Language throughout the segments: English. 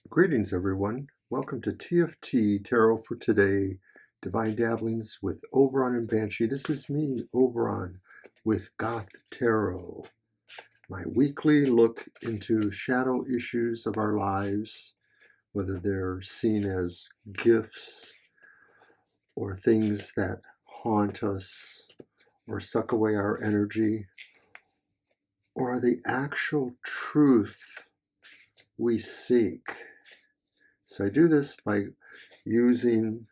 Greetings, everyone. Welcome to TFT Tarot for Today, Divine Dabblings with Oberon and Banshee. This is me, Oberon, with Goth Tarot, my weekly look into shadow issues of our lives, whether they're seen as gifts or things that haunt us or suck away our energy, or are the actual truth we seek. So I do this by using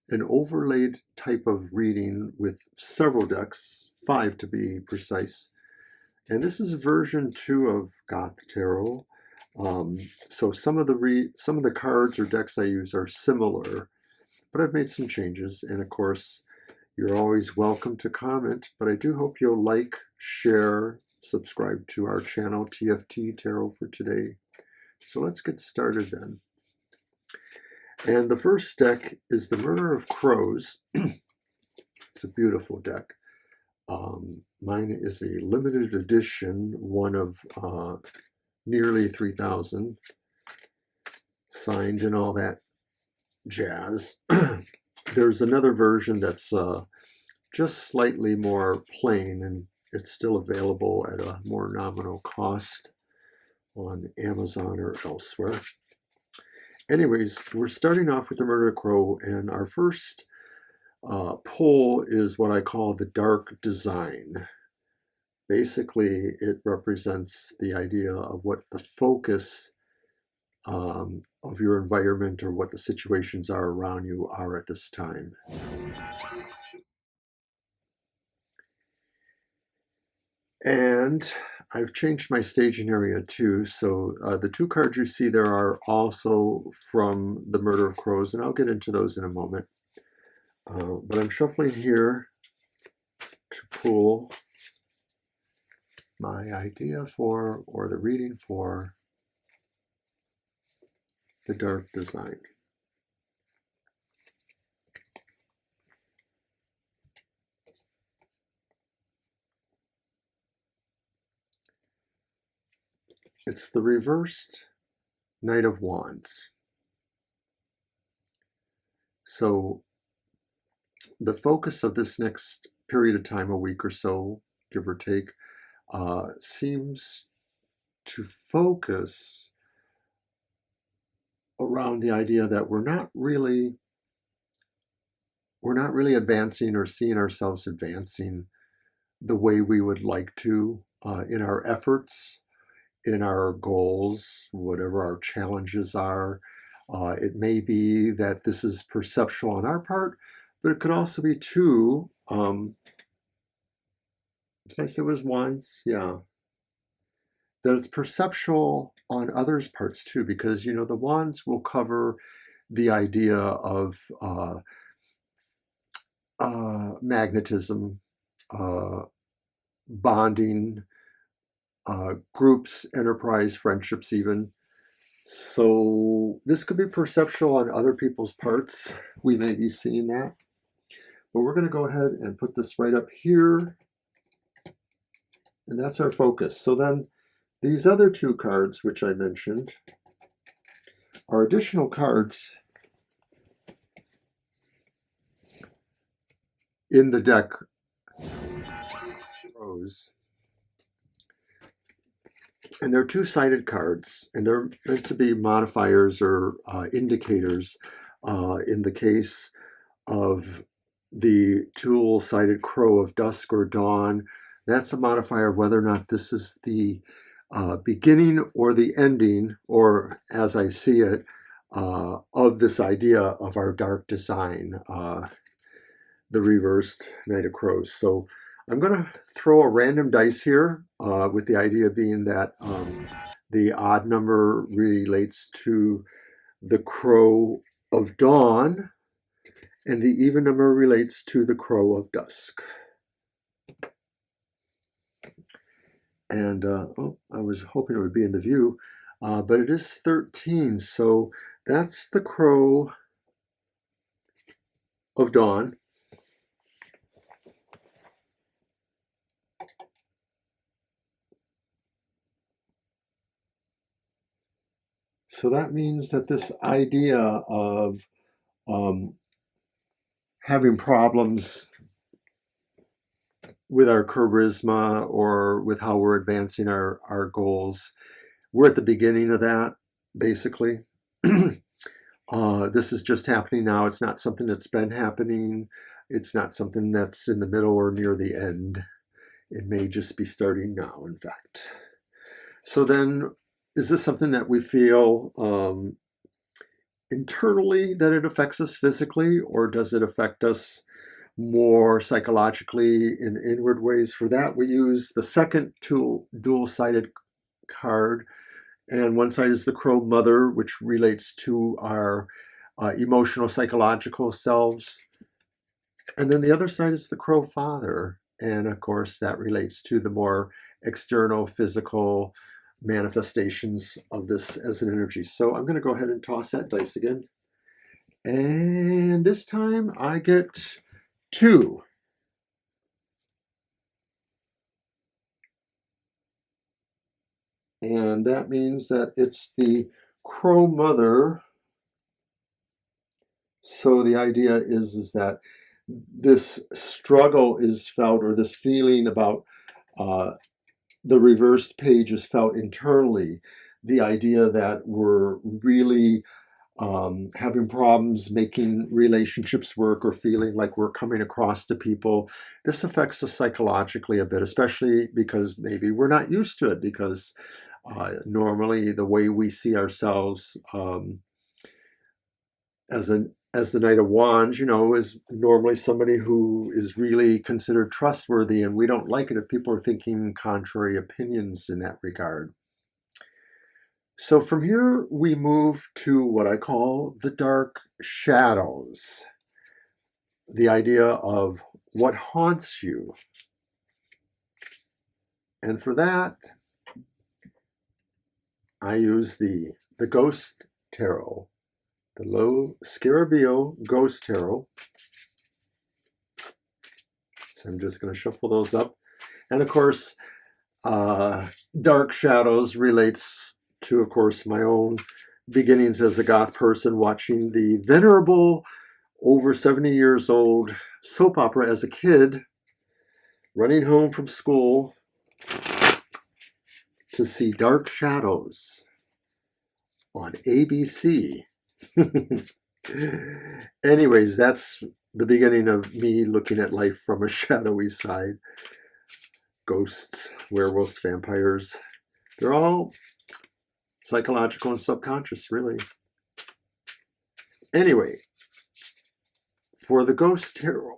an overlaid type of reading with several decks, 5 to be precise. And this is version 2 of Goth Tarot. So some of the cards or decks I use are similar, but I've made some changes. And of course, you're always welcome to comment, but I do hope you'll like, share, subscribe to our channel, TFT Tarot for Today. So let's get started then. And the first deck is the Murder of Crows. It's a beautiful deck. Mine is a limited edition, one of nearly 3,000, signed and all that jazz. There's another version that's just slightly more plain, and it's still available at a more nominal cost on Amazon or elsewhere. Anyways, we're starting off with the Murder of Crow, and our first pull is what I call the dark design. Basically, it represents the idea of what the focus of your environment or what the situations are around you are at this time. And I've changed my staging area too, so the 2 cards you see there are also from the Murder of Crows, and I'll get into those in a moment. But I'm shuffling here to pull my idea for, or the reading for, the dark design. It's the reversed Knight of Wands. So the focus of this next period of time, a week or so, give or take, seems to focus around the idea that we're not really advancing or seeing ourselves advancing the way we would like to in our efforts, in our goals, whatever our challenges are. It may be that this is perceptual on our part, but it could also be too, did I say it was wands? Yeah. That it's perceptual on others' parts too, because, you know, the wands will cover the idea of magnetism, bonding, groups, enterprise, friendships even. So this could be perceptual on other people's parts. We may be seeing that. But we're going to go ahead and put this right up here. And that's our focus. So then these other 2 cards, which I mentioned, are additional cards in the deck. And they're 2-sided cards, and they're meant to be modifiers or indicators. In the case of the dual-sided Crow of Dusk or Dawn, that's a modifier of whether or not this is the beginning or the ending, or as I see it, of this idea of our dark design, the reversed Knight of Crows. So I'm going to throw a random dice here with the idea being that the odd number relates to the Crow of Dawn and the even number relates to the Crow of Dusk. And I was hoping it would be in the view, but it is 13. So that's the Crow of Dawn. So that means that this idea of having problems with our charisma or with how we're advancing our goals, we're at the beginning of that, basically. This is just happening now. It's not something that's been happening. It's not something that's in the middle or near the end. It may just be starting now, in fact. So then, is this something that we feel internally that it affects us physically, or does it affect us more psychologically in inward ways? For that, we use the second dual-sided card, and one side is the Crow Mother, which relates to our emotional, psychological selves, and then the other side is the Crow Father, and of course that relates to the more external, physical manifestations of this as an energy. So I'm going to go ahead and toss that dice again, and this time I get 2. And that means that it's the Crow Mother. So the idea is that this struggle is felt, or this feeling about the reversed page is felt internally. The idea that we're really having problems making relationships work, or feeling like we're coming across to people. This affects us psychologically a bit, especially because maybe we're not used to it, because normally the way we see ourselves as the Knight of Wands, is normally somebody who is really considered trustworthy, and we don't like it if people are thinking contrary opinions in that regard. So from here, we move to what I call the dark shadows. The idea of what haunts you. And for that, I use the Ghost Tarot, the Lo Scarabeo Ghost Tarot. So I'm just going to shuffle those up. And of course, dark shadows relates to, of course, my own beginnings as a goth person, watching the venerable, over 70 years old soap opera as a kid, running home from school to see Dark Shadows on ABC. Anyways, that's the beginning of me looking at life from a shadowy side. Ghosts, werewolves, vampires, they're all psychological and subconscious, really. Anyway, for the Ghost Tarot,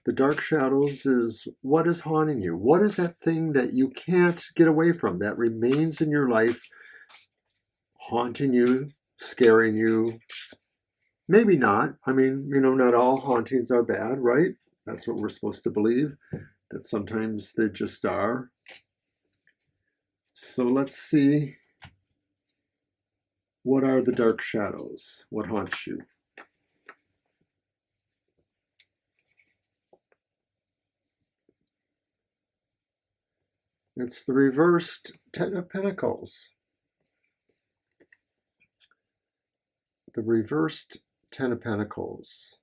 the dark shadows is what is haunting you. What is that thing that you can't get away from, that remains in your life, haunting you, scaring you? Maybe not. I mean, not all hauntings are bad, right? That's what we're supposed to believe, that sometimes they just are. So let's see. What are the dark shadows? What haunts you? It's the reversed Ten of Pentacles. The reversed Ten of Pentacles.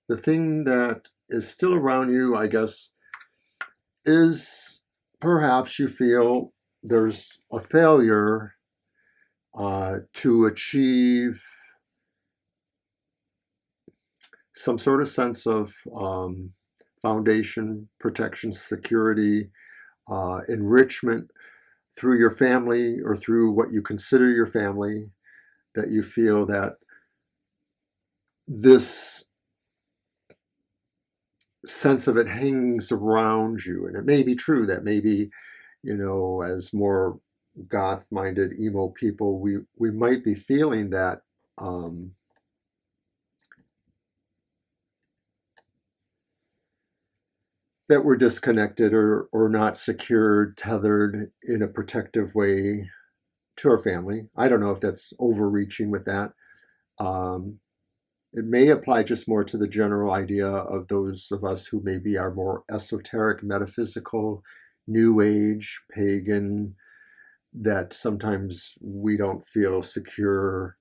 The thing that is still around you, I guess, is perhaps you feel there's a failure to achieve some sort of sense of foundation, protection, security, enrichment through your family, or through what you consider your family, that you feel that this sense of it hangs around you. And it may be true that maybe, as more goth-minded emo people, we might be feeling that that we're disconnected, or not secured, tethered in a protective way to our family. I don't know if that's overreaching with that. It may apply just more to the general idea of those of us who maybe are more esoteric, metaphysical, new age, pagan, that sometimes we don't feel secure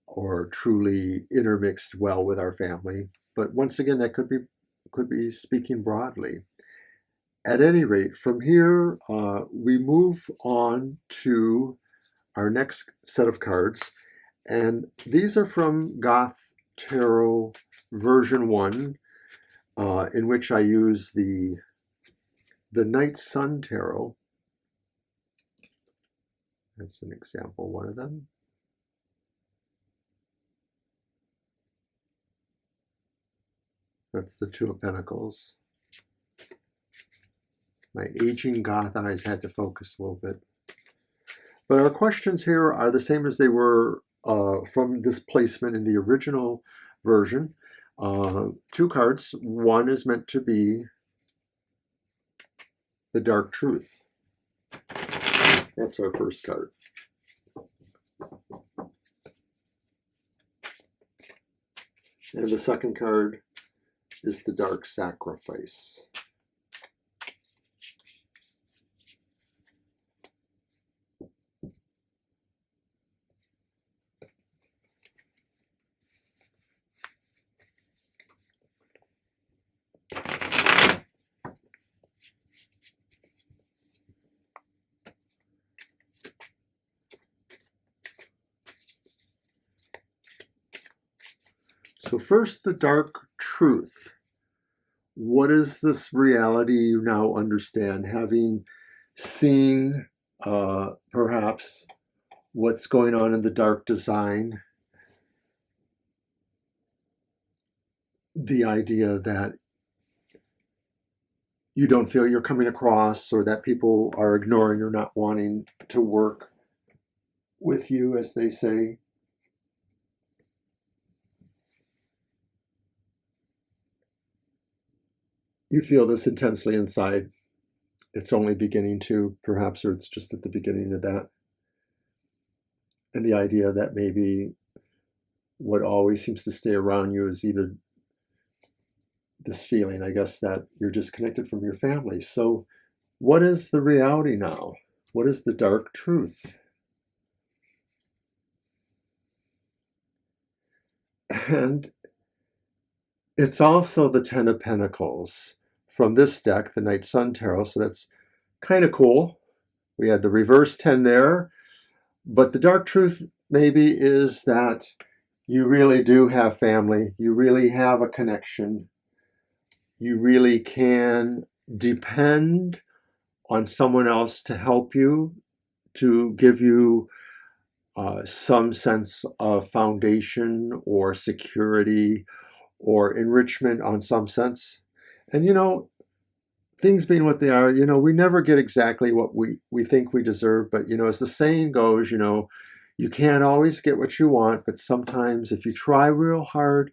or truly intermixed well with our family. But once again, that could be speaking broadly. At any rate, from here, we move on to our next set of cards. And these are from Goth Tarot version 1, in which I use the Night Sun Tarot. That's an example, one of them. That's the Two of Pentacles. My aging goth eyes had to focus a little bit. But our questions here are the same as they were from this placement in the original version. 2 cards. One is meant to be the Dark Truth. That's our first card. And the second card is the Dark Sacrifice. So first, the Dark Truth. What is this reality you now understand, having seen perhaps what's going on in the dark design? The idea that you don't feel you're coming across, or that people are ignoring or not wanting to work with you, as they say. You feel this intensely inside. It's only beginning to, perhaps, or it's just at the beginning of that. And the idea that maybe what always seems to stay around you is either this feeling, I guess, that you're disconnected from your family. So what is the reality now? What is the Dark Truth? And it's also the Ten of Pentacles from this deck, the Night Sun Tarot. So that's kind of cool. We had the reverse 10 there. But the Dark Truth maybe is that you really do have family. You really have a connection. You really can depend on someone else to help you, to give you some sense of foundation or security or enrichment on some sense. And, you know, things being what they are, you know, we never get exactly what we think we deserve. But, you know, as the saying goes, you know, you can't always get what you want, but sometimes if you try real hard,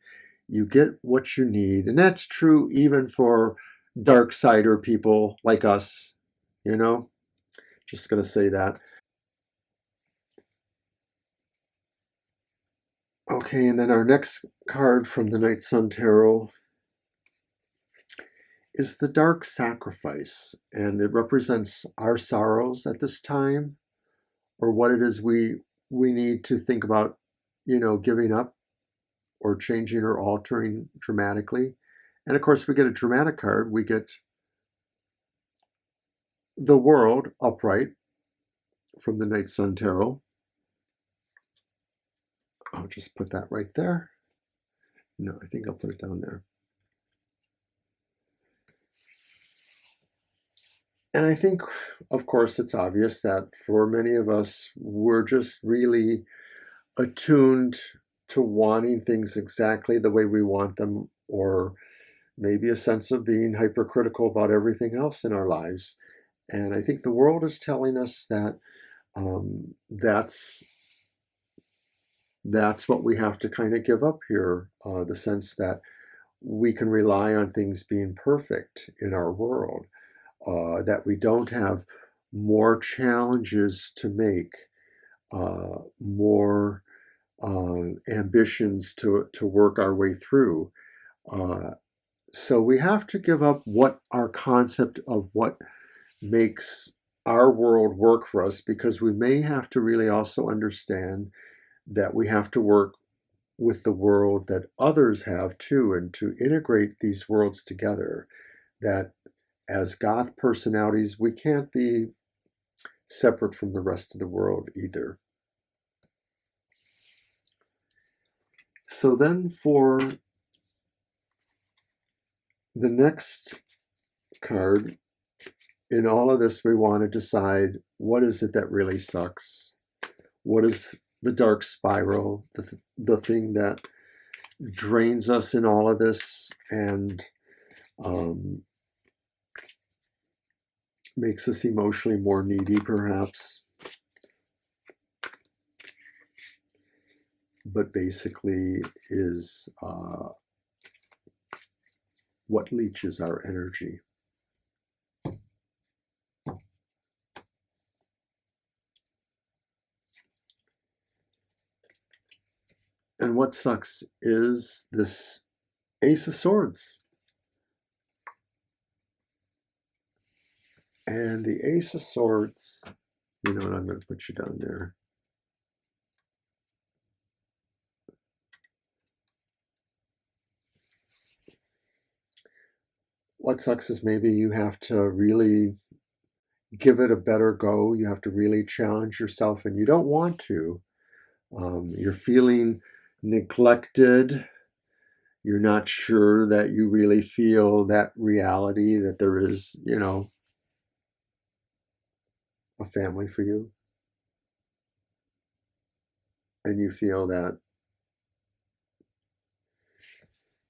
you get what you need. And that's true even for dark sider people like us, you know. Just going to say that. Okay, and then our next card from the Night Sun Tarot is the Dark Sacrifice, and it represents our sorrows at this time, or what it is we need to think about, you know, giving up or changing or altering dramatically. And of course, we get a dramatic card. We get the World upright from the Night Sun Tarot. I'll just put that right there. No, I think I'll put it down there. And I think, of course, it's obvious that for many of us, we're just really attuned to wanting things exactly the way we want them, or maybe a sense of being hypercritical about everything else in our lives. And I think the world is telling us that that's what we have to kind of give up here, the sense that we can rely on things being perfect in our world, that we don't have more challenges to make, more ambitions to work our way through. So we have to give up what our concept of what makes our world work for us, because we may have to really also understand that we have to work with the world that others have too, and to integrate these worlds together. That as Goth personalities, we can't be separate from the rest of the world either. So then for the next card, in all of this, we want to decide, what is it that really sucks? What is the dark spiral, the thing that drains us in all of this and makes us emotionally more needy, perhaps, but basically is what leeches our energy. And what sucks is this Ace of Swords. And the Ace of Swords, you know what, I'm going to put you down there. What sucks is maybe you have to really give it a better go. You have to really challenge yourself, and you don't want to. You're feeling neglected. You're not sure that you really feel that reality, that there is, you know, a family for you. And you feel that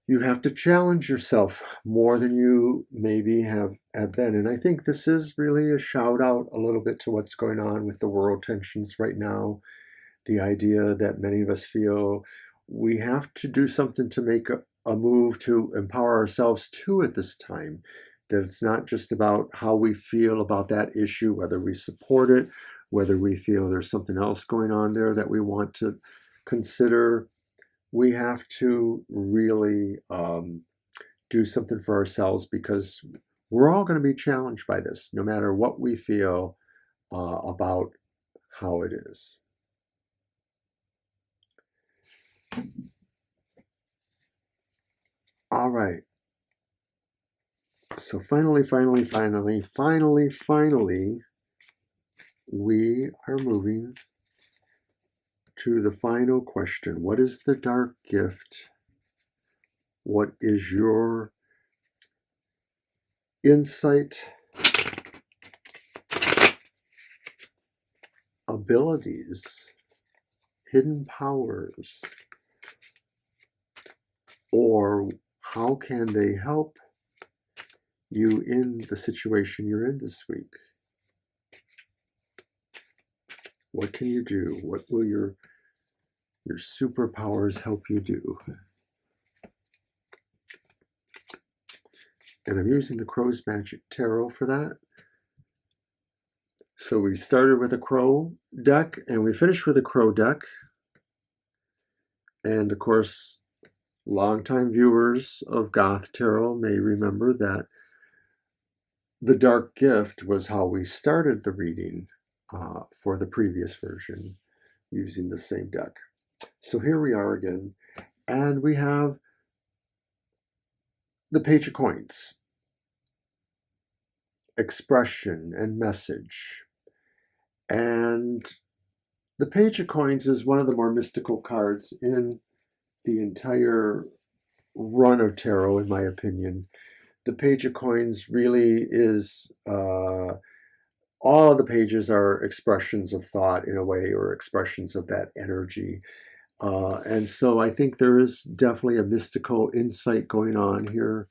you have to challenge yourself more than you maybe have been. And I think this is really a shout out a little bit to what's going on with the world tensions right now. The idea that many of us feel we have to do something to make a move to empower ourselves too at this time. That it's not just about how we feel about that issue, whether we support it, whether we feel there's something else going on there that we want to consider. We have to really do something for ourselves, because we're all going to be challenged by this, no matter what we feel about how it is. All right. So finally, we are moving to the final question. What is the dark gift? What is your insight, abilities, hidden powers, or how can they help you in the situation you're in this week? What can you do? What will your superpowers help you do? And I'm using the Crow's Magic Tarot for that. So we started with a crow deck and we finished with a crow deck. And of course, longtime viewers of Goth Tarot may remember that the dark gift was how we started the reading for the previous version using the same deck. So here we are again, and we have the Page of Coins, expression and message. And the Page of Coins is one of the more mystical cards in the entire run of tarot, in my opinion. The Page of Coins really is, all of the pages are expressions of thought in a way, or expressions of that energy. And so I think there is definitely a mystical insight going on here.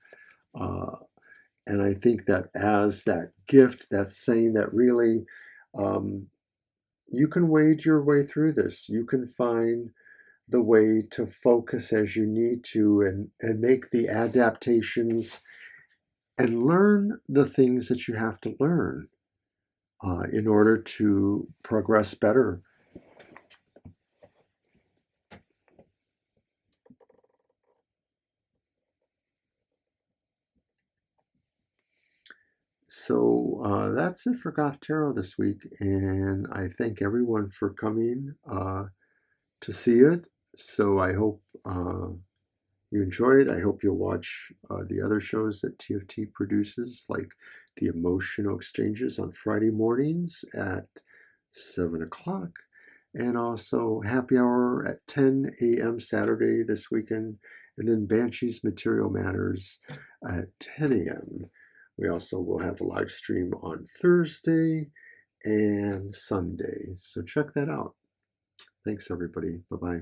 And I think that as that gift, that's saying that really you can wade your way through this. You can find the way to focus as you need to, and make the adaptations and learn the things that you have to learn in order to progress better. So that's it for Goth Tarot this week, and I thank everyone for coming to see it. So I hope you enjoy it. I hope you'll watch the other shows that TFT produces, like the Emotional Exchanges on Friday mornings at 7 o'clock, and also Happy Hour at 10 a.m. Saturday this weekend, and then Banshee's Material Matters at 10 a.m. We also will have a live stream on Thursday and Sunday, so check that out. Thanks, everybody. Bye-bye.